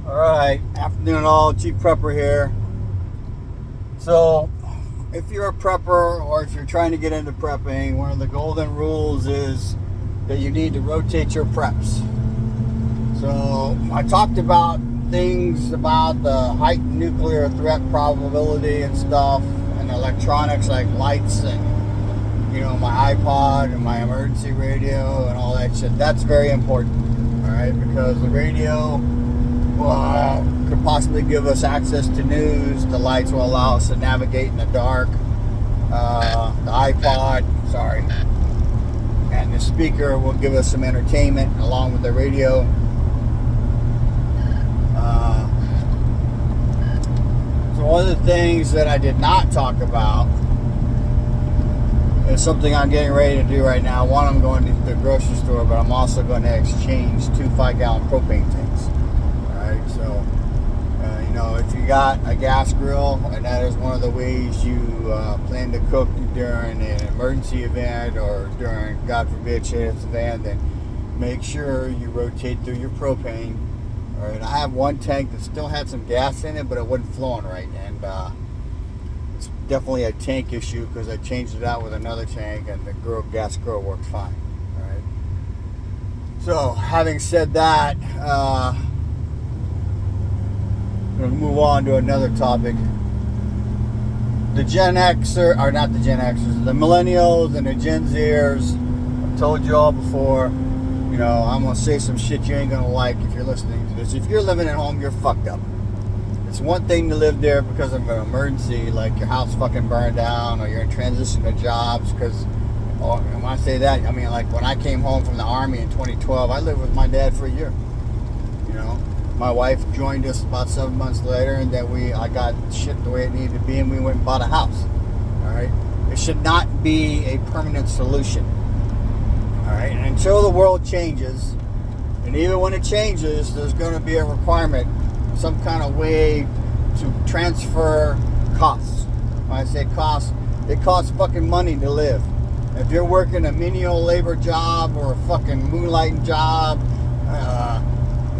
Alright, afternoon all, Chief Prepper here. So, if you're a prepper or if you're trying to get into prepping, one of the golden rules is that you need to rotate your preps. So, I talked about things about the heightened nuclear threat probability and stuff, and electronics like lights and, my iPod and my emergency radio and all that shit. That's very important, alright, because the radio could possibly give us access to news. The lights will allow us to navigate in the dark. The iPod, and the speaker will give us some entertainment along with the radio. So one of the things that I did not talk about is something I'm getting ready to do right now. One, I'm going to the grocery store, but I'm also going to exchange 2 5-gallon propane tanks. So, if you got a gas grill and that is one of the ways you plan to cook during an emergency event or during, God forbid, shit's event, then make sure you rotate through your propane. All right, I have one tank that still had some gas in it, but it wasn't flowing right, and it's definitely a tank issue because I changed it out with another tank, and the gas grill worked fine. All right. So, having said that. I'm going to move on to another topic. The Gen Xers, or not the Gen Xers, the Millennials and the Gen Zers. I've told you all before, I'm going to say some shit you ain't going to like if you're listening to this. If you're living at home, you're fucked up. It's one thing to live there because of an emergency, like your house fucking burned down or you're in transition to jobs. Because, when I say that, I mean like when I came home from the Army in 2012, I lived with my dad for a year. My wife joined us about 7 months later, and then I got shit the way it needed to be, and we went and bought a house. All right, it should not be a permanent solution. All right, and until the world changes, and even when it changes, there's going to be a requirement, some kind of way to transfer costs. When I say costs, it costs fucking money to live. If you're working a menial labor job or a fucking moonlighting job.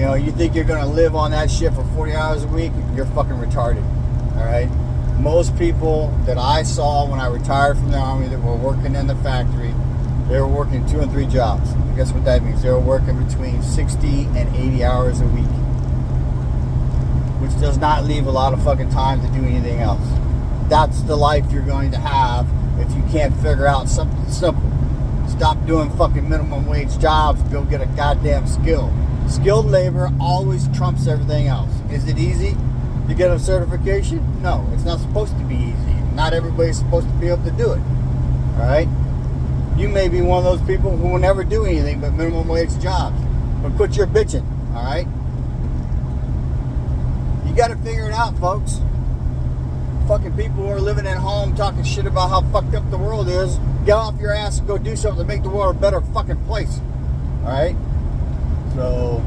You think you're going to live on that shit for 40 hours a week, you're fucking retarded, all right? Most people that I saw when I retired from the Army that were working in the factory, they were working 2 and 3 jobs. And guess what that means? They were working between 60 and 80 hours a week, which does not leave a lot of fucking time to do anything else. That's the life you're going to have if you can't figure out something simple. Stop doing fucking minimum wage jobs, go get a goddamn skill. Skilled labor always trumps everything else. Is it easy to get a certification? No, it's not supposed to be easy. Not everybody's supposed to be able to do it. All right? You may be one of those people who will never do anything but minimum wage jobs. But quit your bitching. All right? You got to figure it out, folks. Fucking people who are living at home talking shit about how fucked up the world is, get off your ass and go do something to make the world a better fucking place. All right? So,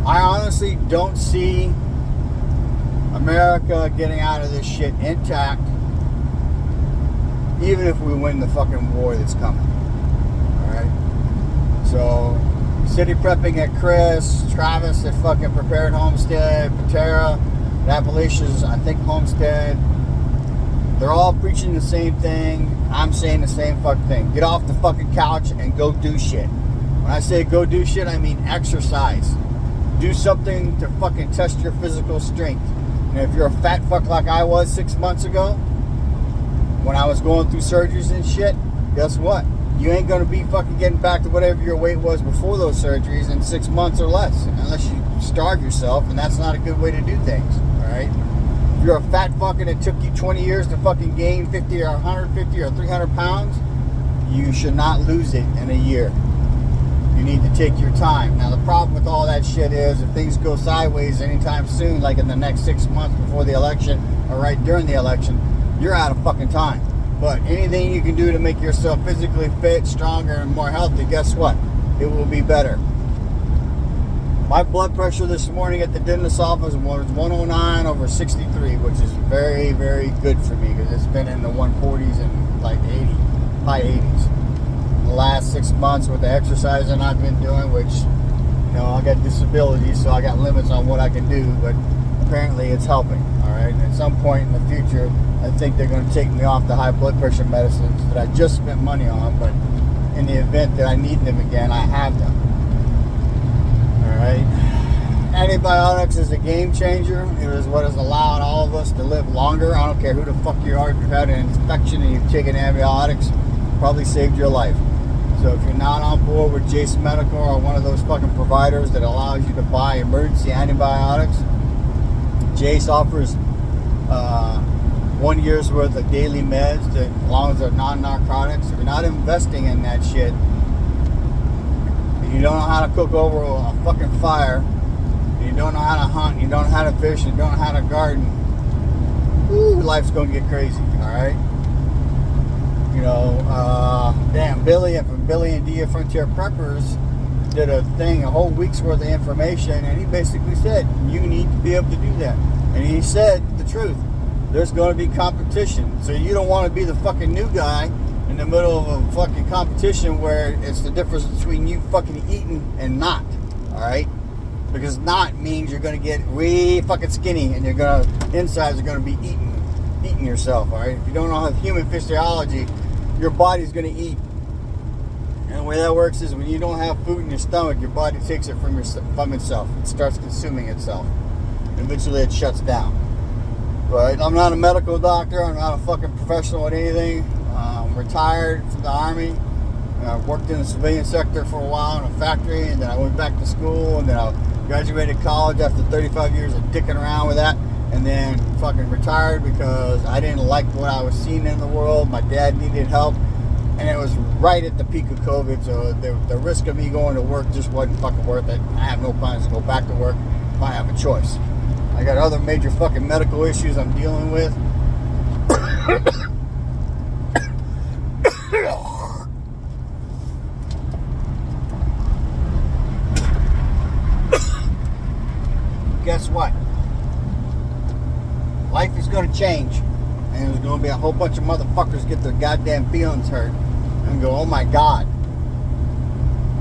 I honestly don't see America getting out of this shit intact, even if we win the fucking war that's coming. Alright? So, city prepping at Chris, Travis at fucking Prepared Homestead, Patera, Appalachia's, I think, Homestead. They're all preaching the same thing. I'm saying the same fucking thing. Get off the fucking couch and go do shit. When I say go do shit, I mean exercise. Do something to fucking test your physical strength. And if you're a fat fuck like I was 6 months ago, when I was going through surgeries and shit, guess what? You ain't going to be fucking getting back to whatever your weight was before those surgeries in 6 months or less. Unless you starve yourself, and that's not a good way to do things. Alright? If you're a fat fuck and it took you 20 years to fucking gain 50 or 150 or 300 pounds, you should not lose it in a year. You need to take your time. Now, the problem with all that shit is if things go sideways anytime soon, like in the next 6 months before the election or right during the election, you're out of fucking time. But anything you can do to make yourself physically fit, stronger, and more healthy, guess what? It will be better. My blood pressure this morning at the dentist's office was 109 over 63, which is very, very good for me because it's been in the 140s and like 80, high 80s. The last 6 months with the exercising I've been doing, which I got disabilities, so I got limits on what I can do, but apparently it's helping. All right. And at some point in the future, I think they're going to take me off the high blood pressure medicines that I just spent money on, but in the event that I need them again, I have them. All right. Antibiotics is a game changer. It is what has allowed all of us to live longer. I don't care who the fuck you are. If you've had an infection and you've taken antibiotics, probably saved your life. So if you're not on board with Jace Medical or one of those fucking providers that allows you to buy emergency antibiotics, Jace offers 1 year's worth of daily meds, as long as they're non-narcotics. If you're not investing in that shit, and you don't know how to cook over a fucking fire, you don't know how to hunt, you don't know how to fish, you don't know how to garden, life's gonna get crazy, alright? Billy from Billy and Dia Frontier Preppers did a whole week's worth of information, and he basically said, you need to be able to do that. And he said the truth. There's going to be competition. So you don't want to be the fucking new guy in the middle of a fucking competition where it's the difference between you fucking eating and not, alright? Because not means you're going to get way fucking skinny and insides are going to be eating yourself, alright? If you don't know how human physiology, your body's going to eat. And the way that works is when you don't have food in your stomach, your body takes it from itself. It starts consuming itself. Eventually it shuts down. But I'm not a medical doctor. I'm not a fucking professional at anything. I'm retired from the Army. I worked in the civilian sector for a while in a factory, and then I went back to school, and then I graduated college after 35 years of dicking around with that, and then fucking retired because I didn't like what I was seeing in the world. My dad needed help, and it was right at the peak of COVID, so the risk of me going to work just wasn't fucking worth it. I have no plans to go back to work if I have a choice. I got other major fucking medical issues I'm dealing with. Guess what? Life is going to change. And there's going to be a whole bunch of motherfuckers get their goddamn feelings hurt and go, oh my God.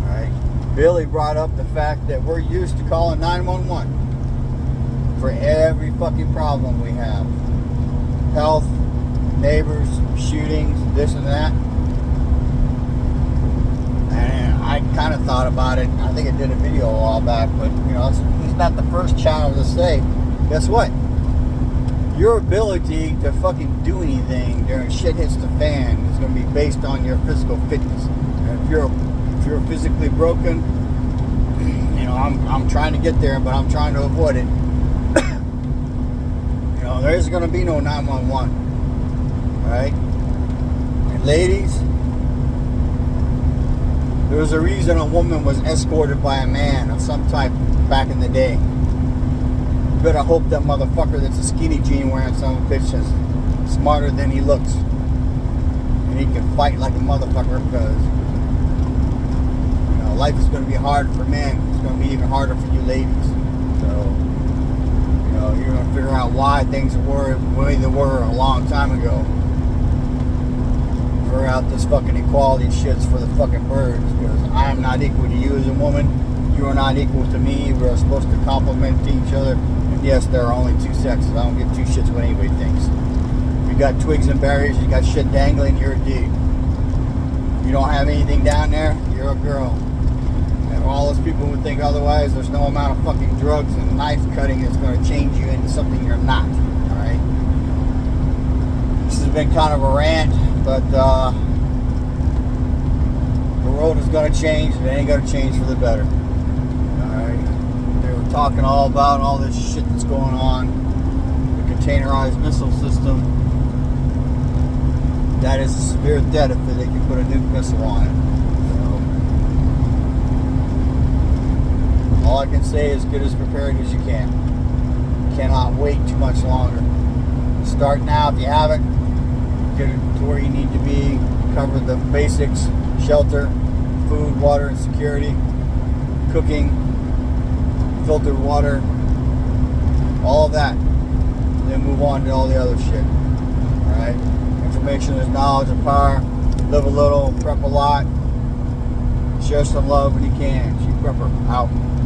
Alright. Billy brought up the fact that we're used to calling 911 for every fucking problem we have. Health, neighbors, shootings, this and that. And I kind of thought about it. I think I did a video a while back, but he's not the first channel to say, guess what? Your ability to fucking do anything during shit hits the fan is going to be based on your physical fitness. And if you're physically broken, I'm trying to get there, but I'm trying to avoid it. There isn't going to be no 911. Alright? And ladies, there was a reason a woman was escorted by a man of some type back in the day. You better hope that motherfucker that's a skinny jean wearing some bitch is smarter than he looks. And he can fight like a motherfucker, because life is going to be hard for men. It's going to be even harder for you ladies. So, you're going to figure out why things were the way they were a long time ago. Figure out this fucking equality shit's for the fucking birds, because I am not equal to you as a woman. You are not equal to me. We are supposed to complement each other. And yes, there are only two sexes. I don't give two shits what anybody thinks. You got twigs and berries, you got shit dangling, you're a dude. You don't have anything down there, you're a girl. And all those people who think otherwise, there's no amount of fucking drugs and knife cutting that's going to change you into something you're not. Alright? This has been kind of a rant, but the world is going to change, and it ain't going to change for the better. Alright? They were talking all about all this shit that's going on. The containerized missile system. That is a severe threat if they can put a nuke missile on it. All I can say is get as prepared as you can. You cannot wait too much longer. Start now if you haven't. Get it to where you need to be. Cover the basics: shelter, food, water, and security, cooking, filtered water, all of that. And then move on to all the other shit. Alright? Information is knowledge and power. Live a little, prep a lot. Share some love when you can. Prepper, out.